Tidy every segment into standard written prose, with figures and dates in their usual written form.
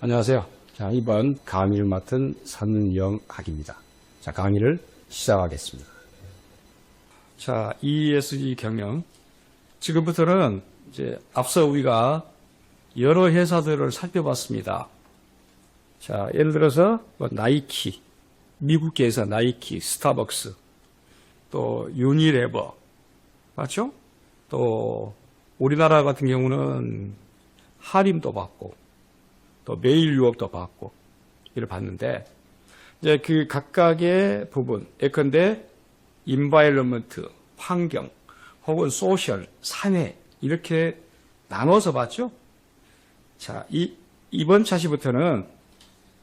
안녕하세요. 자, 이번 강의를 맡은 선영학입니다. 자, 강의를 시작하겠습니다. 자, ESG 경영. 지금부터는 이제 앞서 우리가 여러 회사들을 살펴봤습니다. 자, 예를 들어서 나이키, 미국계에서 나이키, 스타벅스, 또 유니레버, 맞죠? 또 우리나라 같은 경우는 하림도 봤고, 또 매일유업도 봤고, 이를 봤는데, 이제 그 각각의 부분, 예컨대 인바이러먼트, 환경, 혹은 소셜, 사회, 이렇게 나눠서 봤죠? 자, 이번 차시부터는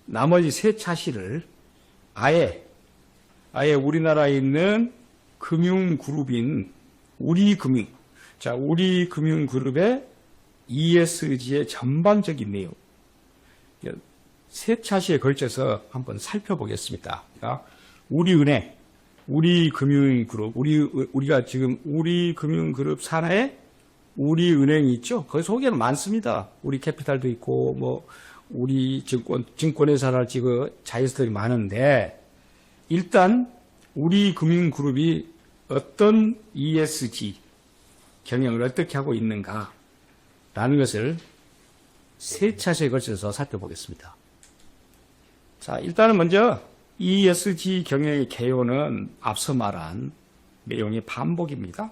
나머지 세 차시를 아예 우리나라에 있는 금융그룹인 우리금융, 자, 우리금융그룹의 ESG의 전반적인 내용, 세 차시에 걸쳐서 한번 살펴보겠습니다. 그러니까 우리은행, 우리금융그룹, 우리가 지금 우리금융그룹 산하에 우리은행이 있죠. 거기 소개는 많습니다. 우리캐피탈도 있고, 뭐 우리 증권회사랄지 그 자회사들이 많은데, 일단 우리금융그룹이 어떤 ESG 경영을 어떻게 하고 있는가라는 것을 세 차시에 걸쳐서 살펴보겠습니다. 자, 일단은 먼저 ESG 경영의 개요는 앞서 말한 내용의 반복입니다.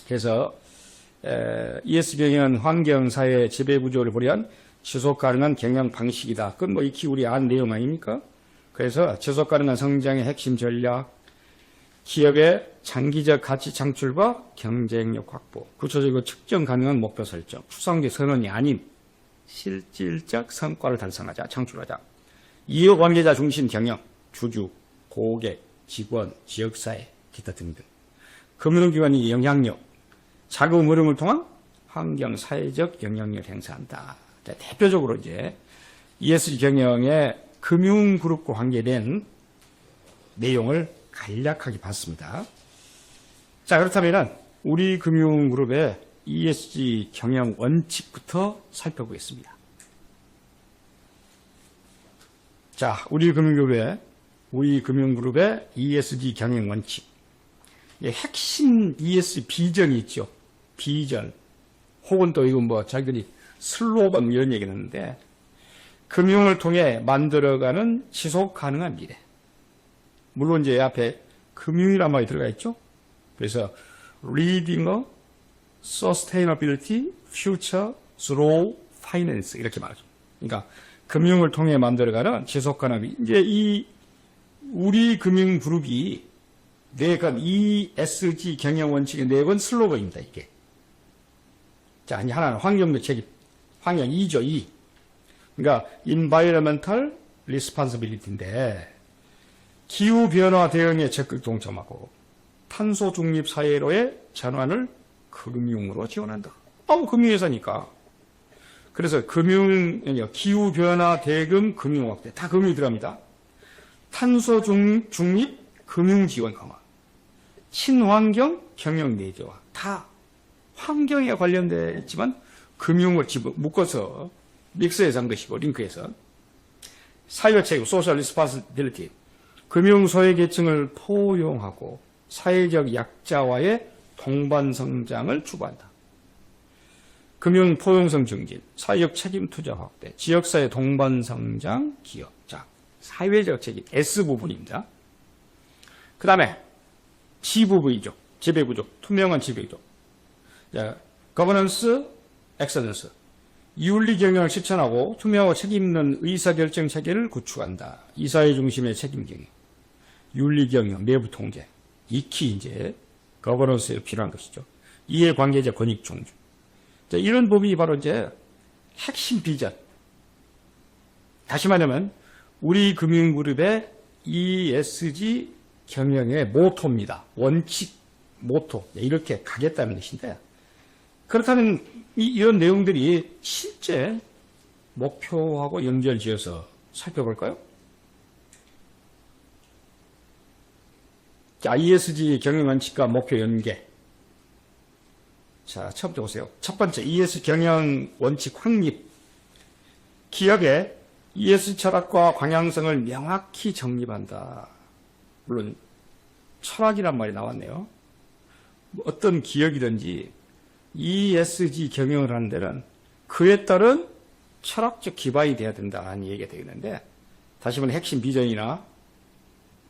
그래서 ESG 경영은 환경, 사회, 지배구조를 보려한 지속가능한 경영 방식이다. 그건 뭐 익히 우리 안 내용 아닙니까? 그래서 지속가능한 성장의 핵심 전략, 기업의 장기적 가치 창출과 경쟁력 확보, 구체적이고 측정 가능한 목표 설정, 추상적 선언이 아닌 실질적 성과를 달성하자, 창출하자. 이해관계자 중심 경영, 주주, 고객, 직원, 지역사회, 기타 등등. 금융기관의 영향력, 자금 흐름을 통한 환경, 사회적 영향력을 행사한다. 자, 대표적으로 이제 ESG 경영의 금융그룹과 관계된 내용을 간략하게 봤습니다. 자, 그렇다면 우리 금융그룹의 ESG 경영 원칙부터 살펴보겠습니다. 자, 우리 금융그룹의 ESG 경영 원칙. 핵심 ESG 비전이 있죠. 비전. 혹은 또 이건 뭐 자기들이 슬로건 이런 얘기를 하는데, 금융을 통해 만들어가는 지속 가능한 미래. 물론 이제 앞에 금융이란 말이 들어가 있죠. 그래서 Leading a Sustainability Future Through Finance 이렇게 말하죠. 그러니까 금융을 통해 만들어가는 지속가능. 이제 이 우리 금융그룹이 내건 ESG 경영 원칙의 내건 슬로건입니다. 이게. 자, 하나는 환경적 책임, 환경 2죠. 2. 그러니까 Environmental Responsibility인데. 기후변화 대응에 적극 동참하고 탄소 중립 사회로의 전환을 금융으로 지원한다. 금융회사니까. 그래서 기후변화 대응 금융 확대. 다 금융이 들어갑니다. 탄소 중립 금융 지원 강화. 친환경 경영 내재화. 다 환경에 관련되어 있지만 금융을 묶어서 믹스해서 한 것이고, 링크해서. 사회적 책임, 소셜 리스폰시빌리티. 금융 소외계층을 포용하고 사회적 약자와의 동반 성장을 추구한다. 금융 포용성 증진, 사회적 책임 투자 확대, 지역사회 동반 성장 기업. 자, 사회적 책임 S 부분입니다. 그 다음에 G 부분이죠. 지배구조, 투명한 지배구조. 자, 거버넌스, 엑셀런스. 윤리 경영을 실천하고 투명하고 책임 있는 의사결정 체계를 구축한다. 이사회 중심의 책임 경영. 윤리 경영, 내부 통제. 익히 이제 거버넌스에 필요한 것이죠. 이해관계자 권익 존중. 자, 이런 부분이 바로 이제 핵심 비전. 다시 말하면 우리 금융그룹의 ESG 경영의 모토입니다. 원칙, 모토. 이렇게 가겠다는 것인데, 그렇다면 이런 내용들이 실제 목표하고 연결지어서 살펴볼까요? 자, ESG 경영 원칙과 목표 연계. 자, 처음부터 보세요. 첫 번째, ESG 경영 원칙 확립. 기업의 ESG 철학과 방향성을 명확히 정립한다. 물론 철학이란 말이 나왔네요. 어떤 기업이든지 ESG 경영을 하는 데는 그에 따른 철학적 기반이 돼야 된다는 얘기가 되겠는데, 다시 말해 핵심 비전이나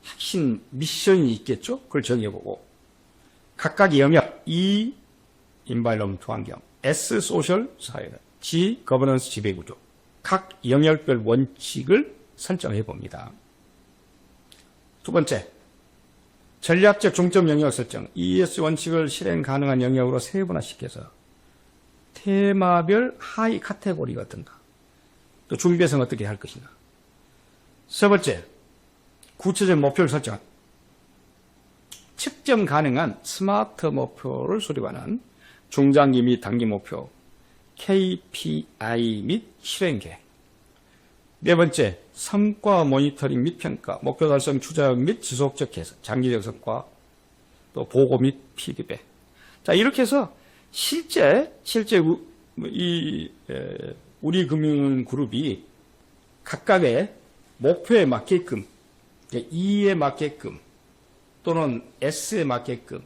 핵심 미션이 있겠죠? 그걸 정해보고, 각각의 영역, E, environment 환경, S, social 사회, G, governance 지배구조, 각 영역별 원칙을 설정해 봅니다. 두 번째, 전략적 중점 영역 설정. ES 원칙을 실행 가능한 영역으로 세분화시켜서 테마별 하위 카테고리 같은가, 또 중대성 어떻게 할 것인가. 세 번째, 구체적 목표를 설정. 측정 가능한 스마트 목표를 수립하는 중장기 및 단기 목표, KPI 및 실행 계획. 네 번째, 성과 모니터링 및 평가, 목표 달성 추적 및 지속적 개선, 장기적 성과, 또 보고 및 피드백. 자, 이렇게 해서 실제 우리 금융그룹이 각각의 목표에 맞게끔, E에 맞게끔, 또는 S에 맞게끔,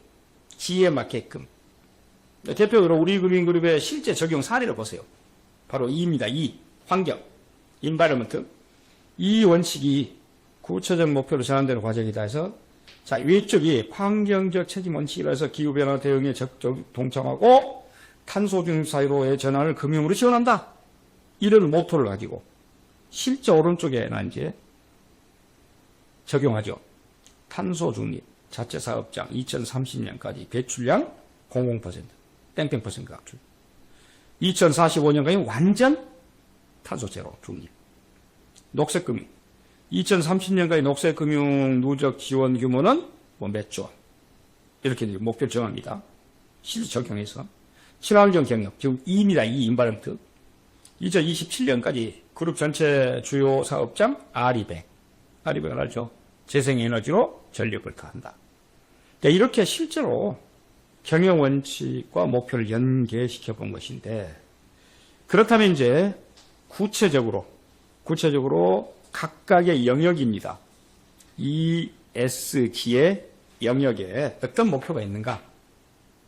G에 맞게끔, 대표적으로 우리 금융그룹의 실제 적용 사례를 보세요. 바로 E입니다. E, 환경, 인바이러먼트. 이 원칙이 구체적 목표로 전환되는 과정이다 해서, 자, 위쪽이 환경적 책임 원칙이라 해서 기후변화 대응에 적극 동참하고 탄소 중립 사회로의 전환을 금융으로 지원한다. 이런 모토를 가지고 실제 오른쪽에는 이제 적용하죠. 탄소 중립, 자체 사업장 2030년까지 배출량 00%, 땡땡% 각출. 2045년까지 완전 탄소 제로 중립. 녹색금융. 2030년까지 녹색금융 누적 지원 규모는 몇 조 원. 이렇게 목표를 정합니다. 실제 적용해서. 친환경 경영. 지금 E입니다. E, 인바이러먼트. 2027년까지 그룹 전체 주요 사업장 R200. R200을 알죠? 재생에너지로 전력을 다한다. 이렇게 실제로 경영 원칙과 목표를 연계시켜 본 것인데, 그렇다면 이제 구체적으로 각각의 영역입니다. ESG의 영역에 어떤 목표가 있는가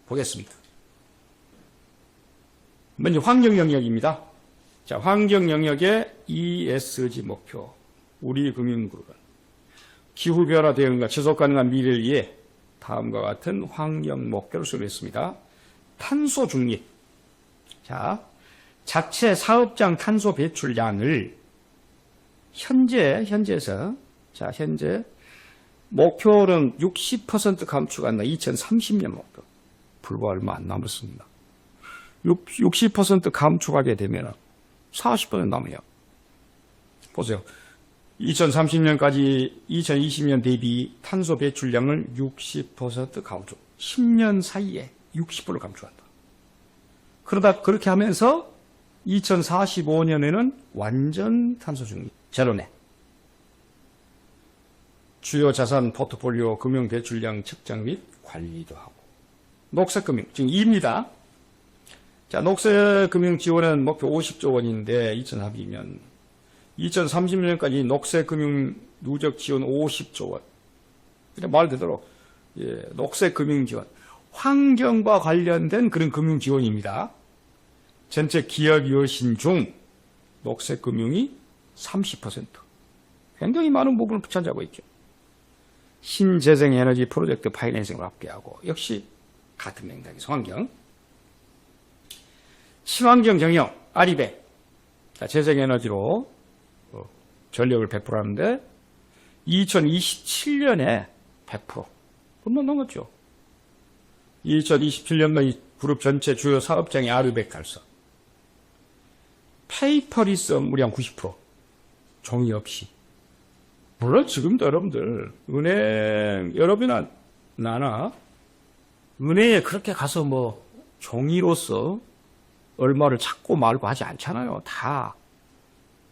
보겠습니다. 먼저 환경 영역입니다. 자, 환경 영역의 ESG 목표. 우리 금융그룹은 기후변화 대응과 지속가능한 미래를 위해 다음과 같은 환경 목표를 수립했습니다. 탄소 중립. 자, 자체 사업장 탄소 배출량을 현재 목표는 60% 감축한다. 2030년 목표. 불과 얼마 안 남았습니다. 60% 감축하게 되면 40% 남아요. 보세요. 2030년까지 2020년 대비 탄소 배출량을 60% 감축. 10년 사이에 60% 감축한다. 그러다 그렇게 하면서 2045년에는 완전 탄소 중립, 제로net. 주요 자산 포트폴리오 금융 배출량 측정 및 관리도 하고. 녹색금융, 지금 2입니다. 자, 녹색금융 지원은 목표 50조 원인데 2032년. 2030년까지 녹색금융 누적 지원 50조 원. 말 그대로 녹색금융 지원. 환경과 관련된 그런 금융 지원입니다. 전체 기업 여신 중 녹색금융이 30%. 굉장히 많은 부분을 차지하고 있죠. 신재생에너지 프로젝트 파이낸싱을 합계하고 역시 같은 맥락에서 환경. 친환경 경영, R200. 재생에너지로 전력을 배출하는데 2027년에 100%. 그만 넘었죠. 2027년만 그룹 전체 주요 사업장의 R200 달성. 페이퍼리스 업무량 90%. 종이 없이. 물론 지금도 여러분들 여러분이나 나나 은행에 그렇게 가서 종이로서 얼마를 찾고 말고 하지 않잖아요. 다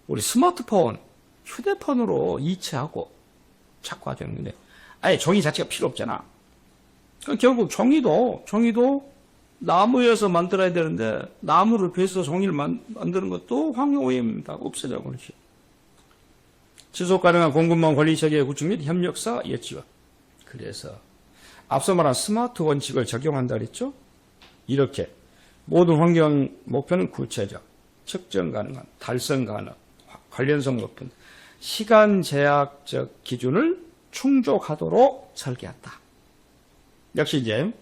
우리 스마트폰, 휴대폰으로 이체하고 찾고 하셨는데 아예 종이 자체가 필요 없잖아. 결국 종이도 나무에서 만들어야 되는데 나무를 베서 종이를 만드는 것도 환경오염입니다. 없애자고 그러지. 지속 가능한 공급망 관리 체계 구축 및 협력사 예치원. 그래서 앞서 말한 스마트 원칙을 적용한다 그랬죠? 이렇게 모든 환경 목표는 구체적, 측정 가능한, 달성 가능, 관련성 높은 시간 제약적 기준을 충족하도록 설계했다. 역시 이제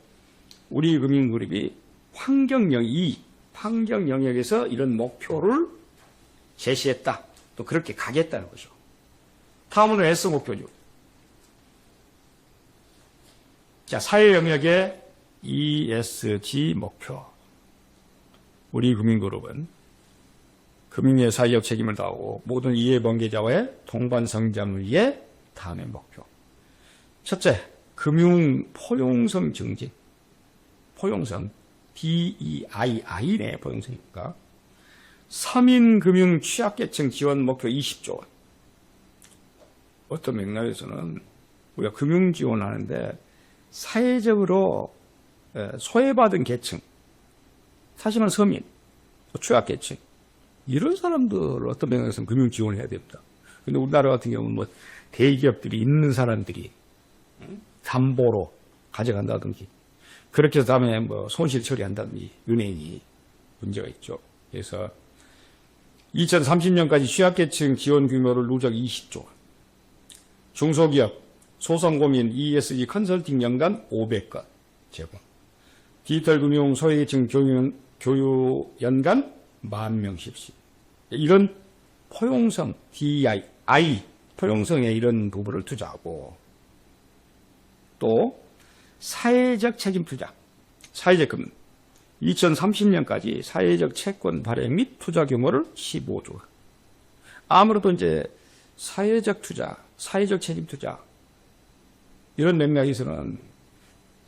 우리 금융그룹이 환경 영역에서 이런 목표를 제시했다. 또 그렇게 가겠다는 거죠. 다음은 S 목표죠. 자, 사회 영역의 ESG 목표. 우리 금융그룹은 금융의 사회적 책임을 다하고 모든 이해관계자와의 동반 성장을 위해 다음의 목표. 첫째, 금융 포용성 증진. 포용성, DEII네, 포용성이니까. 서민 금융 취약계층 지원 목표 20조 원. 어떤 맥락에서는 우리가 금융 지원하는데 사회적으로 소외받은 계층, 사실은 서민, 취약계층, 이런 사람들 어떤 맥락에서는 금융 지원을 해야 됩니다. 근데 우리나라 같은 경우는 뭐 대기업들이 있는 사람들이 담보로 가져간다든지, 그렇게 해서 다음에 뭐 손실 처리한다든지 은행이 문제가 있죠. 그래서 2030년까지 취약계층 지원 규모를 누적 20조 원. 중소기업, 소상공인 ESG 컨설팅 연간 500건 제공. 디지털 금융 소외계층 교육 연간 10,000명씩. 이런 포용성, DEI, 포용성에 이런 부분을 투자하고, 또 사회적 책임 투자, 사회적 금융. 2030년까지 사회적 채권 발행 및 투자 규모를 15조. 아무래도 이제 사회적 투자, 사회적 책임 투자, 이런 맥락에서는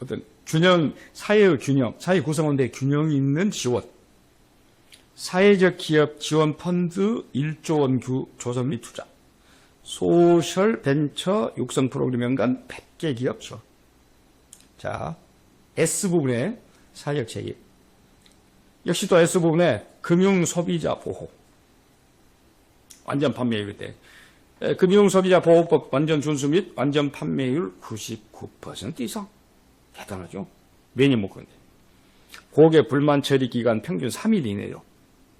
어떤 균형, 사회의 균형, 사회 구성원들의 균형이 있는 지원, 사회적 기업 지원 펀드 1조 원 조성 및 투자, 소셜 벤처 육성 프로그램 연간 100개 기업 지원. 자, S 부분의 사회적 책임. 역시 또 S 부분의 금융 소비자 보호. 완전 판매율 때. 금융소비자보호법 완전 준수 및 완전 판매율 99% 이상. 대단하죠? 매년 목표인데. 고객 불만 처리 기간 평균 3일 이내로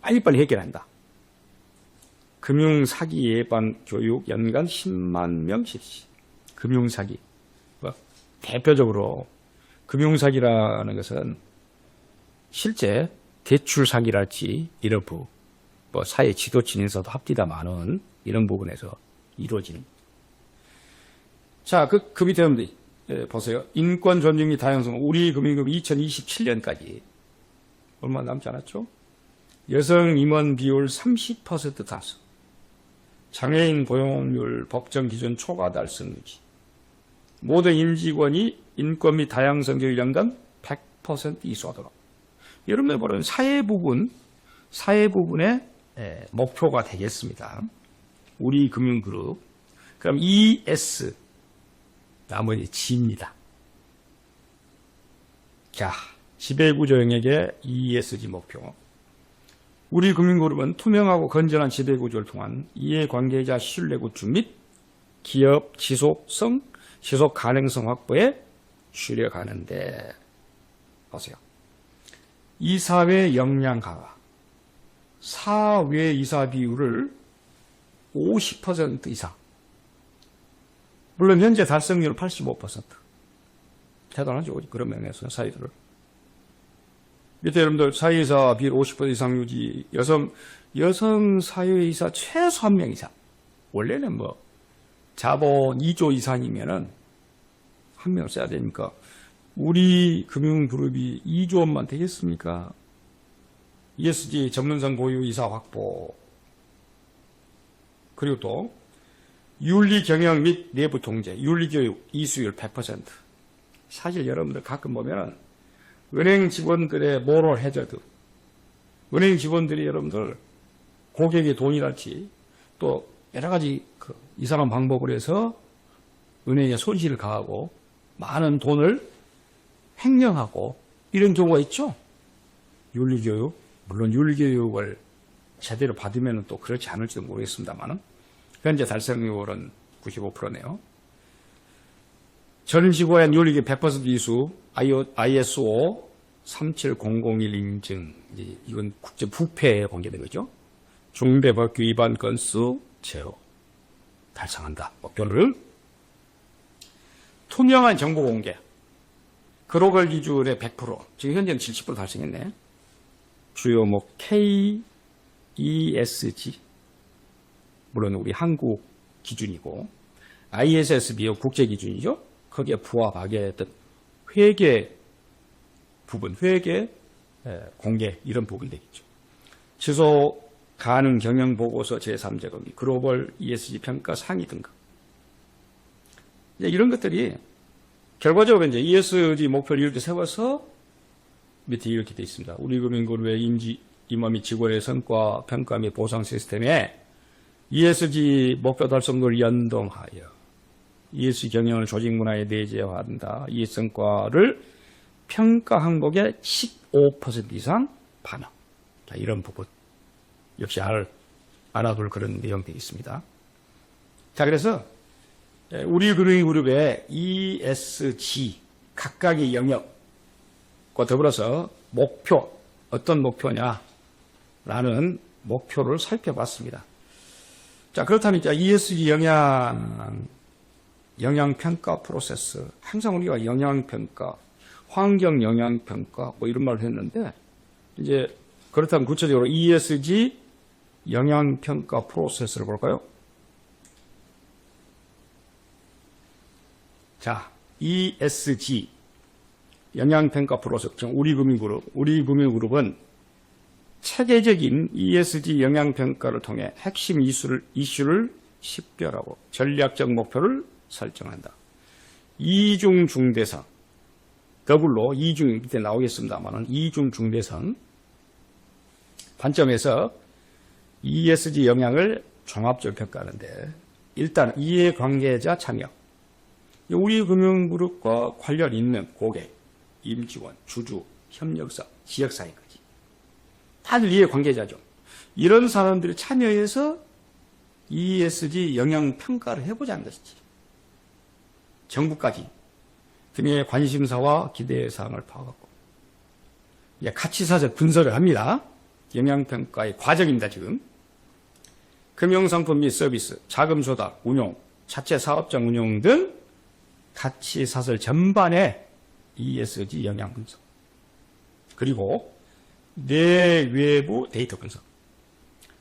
빨리빨리 해결한다. 금융사기 예방 교육 연간 10만 명 실시. 금융사기. 대표적으로 금융사기라는 것은 실제 대출 사기랄지 일부 사회 지도층 인사도 합디다마는 이런 부분에서 이루어지는. 자, 그 밑에 보세요. 인권 존중 및 다양성. 우리 금융급 2027년까지 얼마 남지 않았죠? 여성 임원 비율 30% 달성. 장애인 고용률 법정 기준 초과 달성 유지. 모든 임직원이 인권 및 다양성 교육 연간 100% 이수하도록. 여러분들 보면 사회 부분의 목표가 되겠습니다. 우리 금융그룹. 그럼 ES, 나머지 G입니다. 자, 지배구조 영역의 ESG 목표. 우리 금융그룹은 투명하고 건전한 지배구조를 통한 이해관계자 신뢰 구축 및 기업 지속 가능성 확보에 주력하는데, 보세요. 이사회 역량 강화. 사회 이사 비율을 50% 이상. 물론 현재 달성률 85%. 대단하죠. 그런 면에서 사회들을. 밑에 여러분들 사회이사 비율 50% 이상 유지. 여성 사회이사 최소 1명 이상. 원래는 자본 2조 이상이면은 1명 써야 되니까 우리 금융그룹이 2조 원만 되겠습니까? ESG 전문성 보유 이사 확보. 그리고 또 윤리 경영 및 내부 통제, 윤리 교육 이수율 100%. 사실 여러분들 가끔 보면은 은행 직원들의 모럴 해저드. 은행 직원들이 여러분들 고객의 돈이랄지 또 여러 가지 이상한 방법을 해서 은행에 손실을 가하고 많은 돈을 횡령하고 이런 경우가 있죠. 윤리교육, 물론 윤리교육을 제대로 받으면 또 그렇지 않을지도 모르겠습니다만 현재 달성률은 95%네요. 전 지구엔 윤리교육 100% 이수, ISO 37001 인증, 이건 국제 부패에 관계된 거죠. 중대법규 위반 건수 제로 달성한다. 목표를 투명한 정보 공개, 글로벌 기준의 100%, 지금 현재는 70% 달성했네. 주요 K, ESG, 물론 우리 한국 기준이고 ISSB요 국제 기준이죠. 거기에 부합하게 했던 회계 부분, 회계 공개 이런 부분 되겠죠. 지속 가능 경영 보고서 제3자 검의, 글로벌 ESG 평가 상위 등급. 이런 것들이 결과적으로 이제 ESG 목표를 이렇게 세워서 밑에 이렇게 되어 있습니다. 우리 금융그룹의 임원 및 직원의 성과 평가 및 보상 시스템에 ESG 목표 달성을 연동하여 ESG 경영을 조직 문화에 내재화한다. 이 성과를 평가 항목의 15% 이상 반영. 자, 이런 부분 역시 알아둘 그런 내용들이 있습니다. 자, 그래서 우리 금융그룹의 ESG 각각의 영역과 더불어서 목표, 어떤 목표냐라는 목표를 살펴봤습니다. 자, 그렇다면 이제 ESG 영향평가 프로세스, 항상 우리가 영향평가, 환경 영향평가 뭐 이런 말을 했는데 이제 그렇다면 구체적으로 ESG 영향평가 프로세스를 볼까요? 자, ESG 영향평가 프로세스, 우리 금융그룹은 체계적인 ESG 영향평가를 통해 핵심 이슈를 식별하고 전략적 목표를 설정한다. 이중 중대성, 더블로 이중 밑에 나오겠습니다만은 이중 중대성 관점에서 ESG 영향을 종합적으로 평가하는데 일단 이해관계자 참여, 우리 금융그룹과 관련 있는 고객, 임직원, 주주, 협력사, 지역사회까지 다들 이해관계자죠. 이런 사람들이 참여해서 ESG 영향평가를 해보자는 것이지. 정부까지 등의 관심사와 기대사항을 파악하고 가치사적 분석을 합니다. 영향평가의 과정입니다. 지금 금융상품 및 서비스, 자금 조달, 운용, 자체 사업장 운용 등 가치사설 전반의 ESG 영향 분석, 그리고 내외부 데이터 분석,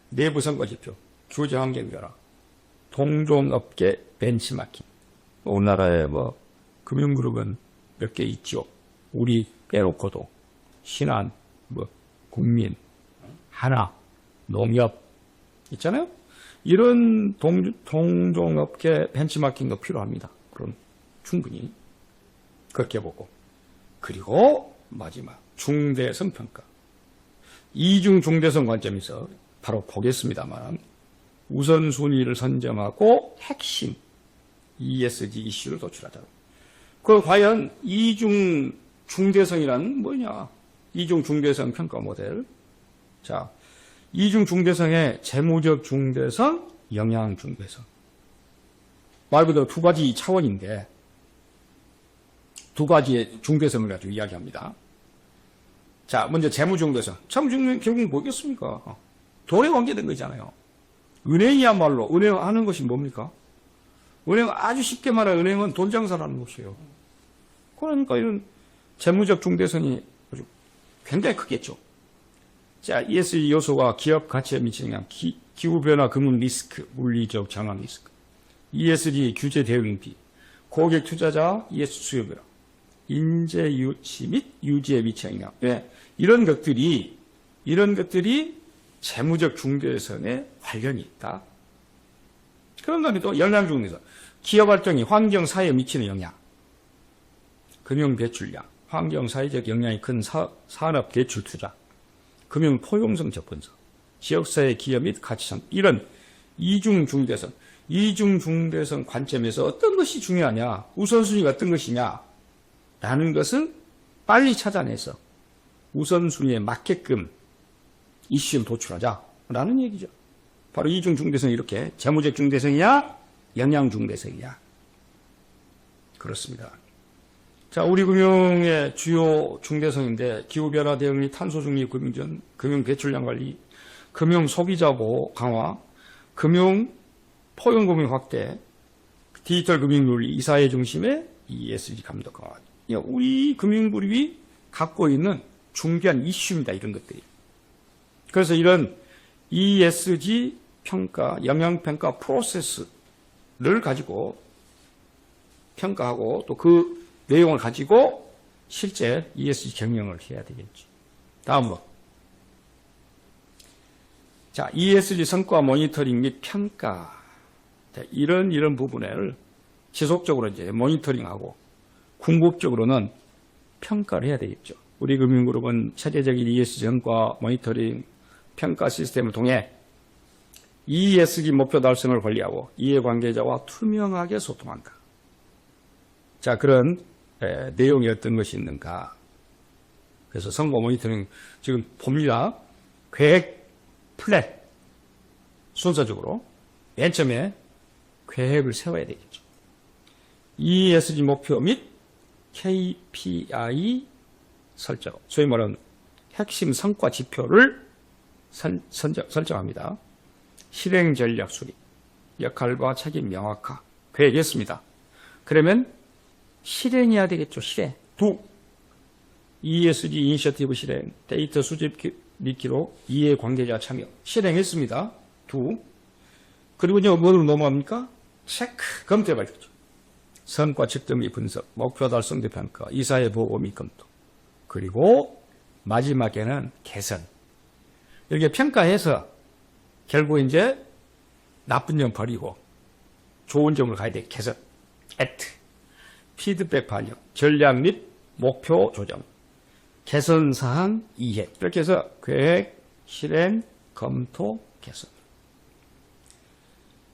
내부 성과지표, 규제환경 변화, 동종업계 벤치마킹. 우리나라에 금융그룹은 몇 개 있죠. 우리 빼놓고도 신한, 국민, 하나, 농협 있잖아요. 이런 동종업계 벤치마킹도 필요합니다. 그럼 충분히 그렇게 보고, 그리고 마지막 중대성 평가. 이중 중대성 관점에서 바로 보겠습니다만 우선순위를 선정하고 핵심 ESG 이슈를 도출하자. 그 과연 이중 중대성이란 뭐냐? 이중 중대성 평가 모델. 자, 이중 중대성의 재무적 중대성, 영향 중대성. 말 그대로 두 가지 차원인데 두 가지의 중대성을 가지고 이야기합니다. 자, 먼저 재무 중대성. 재무 중대성 결국은 뭐겠습니까? 돈에 관계된 거잖아요. 은행이야말로 은행 하는 것이 뭡니까? 은행 아주 쉽게 말하면 은행은 돈 장사를 하는 것이에요. 그러니까 이런 재무적 중대성이 아주 굉장히 크겠죠. 자, ESG 요소가 기업 가치에 미치는 영향, 기후변화 금융 리스크, 물리적 정황 리스크, ESG 규제 대응비, 고객 투자자 ESG 수요 변화, 인재 유치 및 유지에 미치는 영향. 네. 이런 것들이 재무적 중대성에 관련이 있다. 그런 다음에 또 영향 중대성, 기업 활동이 환경 사회에 미치는 영향, 금융 배출량, 환경 사회적 영향이 큰 산업 대출 투자, 금융 포용성 접근성, 지역사회 기업 및 가치상, 이런 이중 중대성 관점에서 어떤 것이 중요하냐, 우선순위가 어떤 것이냐 라는 것을 빨리 찾아내서 우선순위에 맞게끔 이슈를 도출하자라는 얘기죠. 바로 이중 중대성이 이렇게 재무적 중대성이야, 영양 중대성이야. 그렇습니다. 자, 우리 금융의 주요 중대성인데 기후변화 대응 및 탄소 중립 금융전, 금융 배출량 관리, 금융 소비자 보호 강화, 포용금융 확대, 디지털 금융 논리, 이사회 중심의 ESG 감독 강화. 우리 금융그룹이 갖고 있는 중요한 이슈입니다. 이런 것들이. 그래서 이런 ESG 평가, 영향평가 프로세스를 가지고 평가하고 또 그 내용을 가지고 실제 ESG 경영을 해야 되겠죠. 다음으로. 자, ESG 성과 모니터링 및 평가. 이런 부분을 지속적으로 이제 모니터링하고 궁극적으로는 평가를 해야 되겠죠. 우리 금융그룹은 세계적인 ESG 성과 모니터링 평가 시스템을 통해 ESG 목표 달성을 관리하고 이해관계자와 투명하게 소통한다. 자, 그런 내용이 어떤 것이 있는가. 그래서 성과 모니터링 지금 봅니다. 계획, 플랜, 순서적으로 맨 처음에 계획을 세워야 되겠죠. ESG 목표 및 KPI 설정, 소위 말하는 핵심 성과 지표를 설정합니다. 실행 전략 수립, 역할과 책임 명확화, 계획했습니다. 그러면 실행해야 되겠죠. 실행. ESG 이니셔티브 실행, 데이터 수집 및 기록, 이해관계자 참여. 실행했습니다. 그리고 이제 뭐로 넘어갑니까? 체크, 검토해봐야겠죠. 성과 측정 및 분석, 목표 달성대 평가, 이사회 보고 및 검토. 그리고 마지막에는 개선. 이렇게 평가해서 결국 이제 나쁜 점 버리고 좋은 점을 가야 돼. 개선. 피드백 반영, 전략 및 목표 조정, 개선 사항 이해. 이렇게 해서 계획, 실행, 검토, 개선.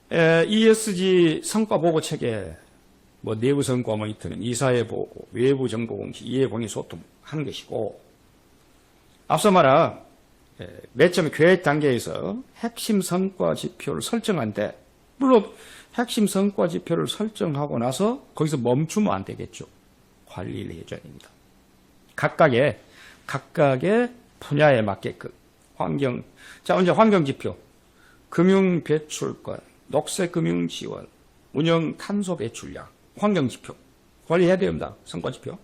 ESG 성과 보고 체계, 내부 성과 모니터링, 이사회 보고, 외부 정보 공시, 이해 공유 소통 하는 것이고, 앞서 말한 맨 처음 계획 단계에서 핵심 성과 지표를 설정한데, 물론 핵심 성과 지표를 설정하고 나서 거기서 멈추면 안 되겠죠. 관리를 해줘야 됩니다. 각각의 분야에 맞게끔 이제 환경 지표, 금융 배출권, 녹색 금융 지원, 운영 탄소 배출량, 환경 지표 관리해야 됩니다. 성과 지표.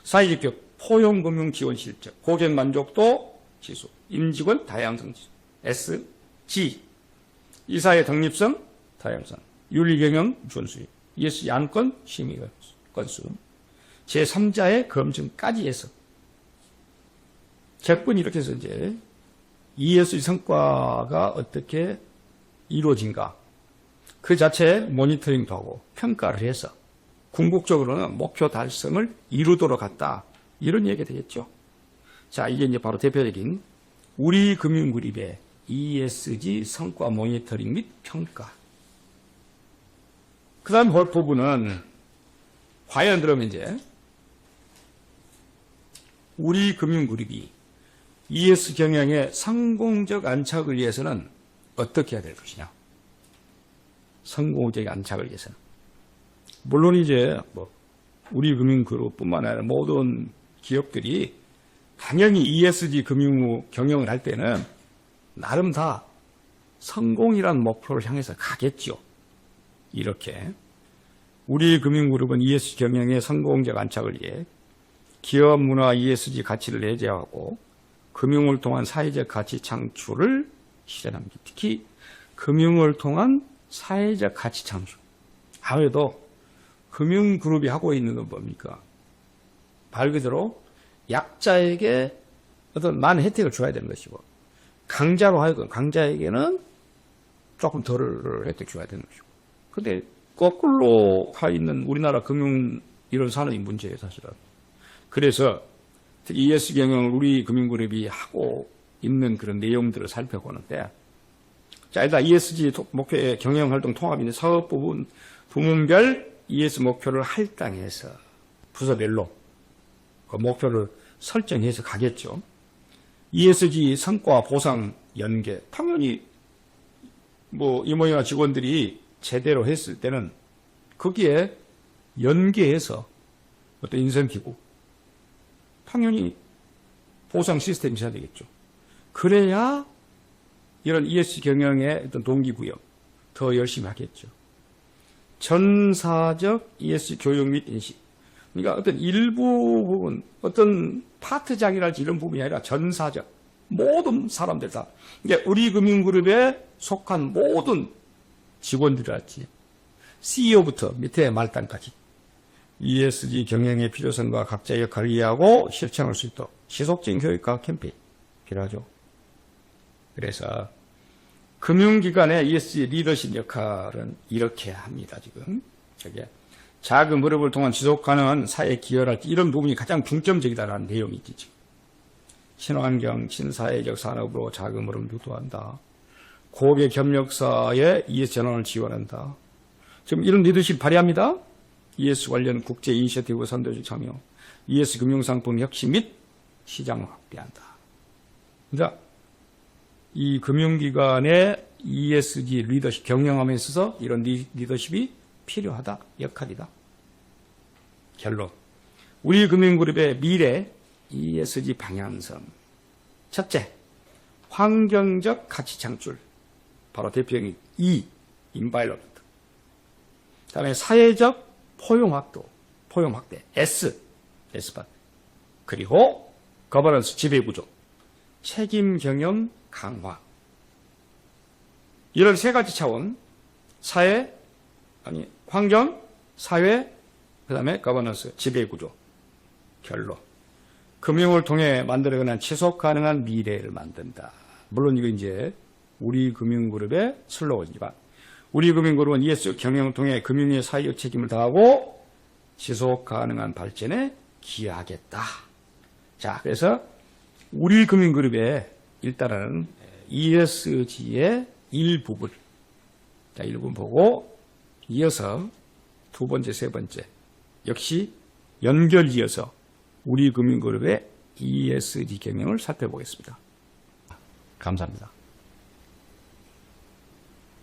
사회 지표, 포용 금융 지원 실적, 고객 만족도 지수, 임직원 다양성 지수, SG, 이사회 독립성, 다양성, 윤리경영 준수율, ESG 안건 심의 건수, 제3자의 검증까지 해서 객분 이렇게 해서 이제 ESG 성과가 어떻게 이루어진가 그 자체 모니터링도 하고 평가를 해서 궁극적으로는 목표 달성을 이루도록 했다. 이런 얘기가 되겠죠. 자, 이게 이제 바로 대표적인 우리 금융그룹의 ESG 성과 모니터링 및 평가. 그 다음 볼 부분은 과연 그러면 이제 우리 금융그룹이 ESG 경영의 성공적 안착을 위해서는 어떻게 해야 될 것이냐. 성공적 안착을 위해서는. 물론 이제 우리 금융그룹뿐만 아니라 모든 기업들이 당연히 ESG 금융 경영을 할 때는 나름 다 성공이라는 목표를 향해서 가겠죠. 이렇게 우리 금융그룹은 ESG 경영의 성공적 안착을 위해 기업 문화 ESG 가치를 내재하고 금융을 통한 사회적 가치 창출을 실현합니다. 특히 금융을 통한 사회적 가치 창출. 아무래도 금융그룹이 하고 있는 건 뭡니까? 말 그대로 약자에게 어떤 많은 혜택을 줘야 되는 것이고 강자로 하여금 강자에게는 조금 덜 혜택 줘야 되는 것이고. 근데 거꾸로 가 있는 우리나라 금융 이런 산업이 문제예요, 사실은. 그래서 특히 ESG 경영을 우리 금융그룹이 하고 있는 그런 내용들을 살펴보는데, 자, 일단 ESG 목표의 경영활동 통합인데 사업 부문별 ESG 목표를 할당해서 부서별로 그 목표를 설정해서 가겠죠. ESG 성과 보상 연계. 당연히 임원이나 직원들이 제대로 했을 때는 거기에 연계해서 어떤 인센티브, 당연히 보상 시스템이 있어야 되겠죠. 그래야 이런 ESG 경영의 어떤 동기부여 더 열심히 하겠죠. 전사적 ESG 교육 및 인식. 그러니까 어떤 일부 부분, 어떤 파트장이랄지 이런 부분이 아니라 전사적. 모든 사람들 다. 그러니까 우리 금융그룹에 속한 모든 직원들이랄지, CEO부터 밑에 말단까지 ESG 경영의 필요성과 각자의 역할을 이해하고 실천할 수 있도록 지속적인 교육과 캠페인 필요하죠. 그래서 금융기관의 ESG 리더십 역할은 이렇게 합니다. 지금 저게 자금 흐름을 통한 지속가능한 사회 기여랄지 이런 부분이 가장 중점적이다라는 내용이 있지. 지금. 친환경, 친사회적 산업으로 자금 흐름을 유도한다. 고객 협력사의 ESG 전환을 지원한다. 지금 이런 리더십 발휘합니다. ESG 관련 국제 이니셔티브 선도적 참여, ESG 금융상품 혁신 및 시장을 확대한다. 그러니까 이 금융기관의 ESG 리더십 경영함에 있어서 이런 리더십이 필요하다, 역할이다. 결론. 우리 금융그룹의 미래 ESG 방향성. 첫째, 환경적 가치 창출. 바로 대표적인 E, environment. 다음에 사회적 포용 확대, S판. 그리고 거버넌스, 지배구조, 책임 경영 강화. 이런 세 가지 차원, 환경, 사회, 그 다음에 거버넌스, 지배구조. 결론. 금융을 통해 만들어가는 지속 가능한 미래를 만든다. 물론 이거 이제 우리 금융그룹의 슬로건이지만, 우리 금융그룹은 ESG 경영을 통해 금융의 사회적 책임을 다하고 지속 가능한 발전에 기여하겠다. 자, 그래서 우리 금융그룹의 일단은 ESG의 일부분. 자, 일부분 보고 이어서 두 번째, 세 번째. 역시 연결 이어서 우리 금융그룹의 ESG 경영을 살펴보겠습니다. 감사합니다.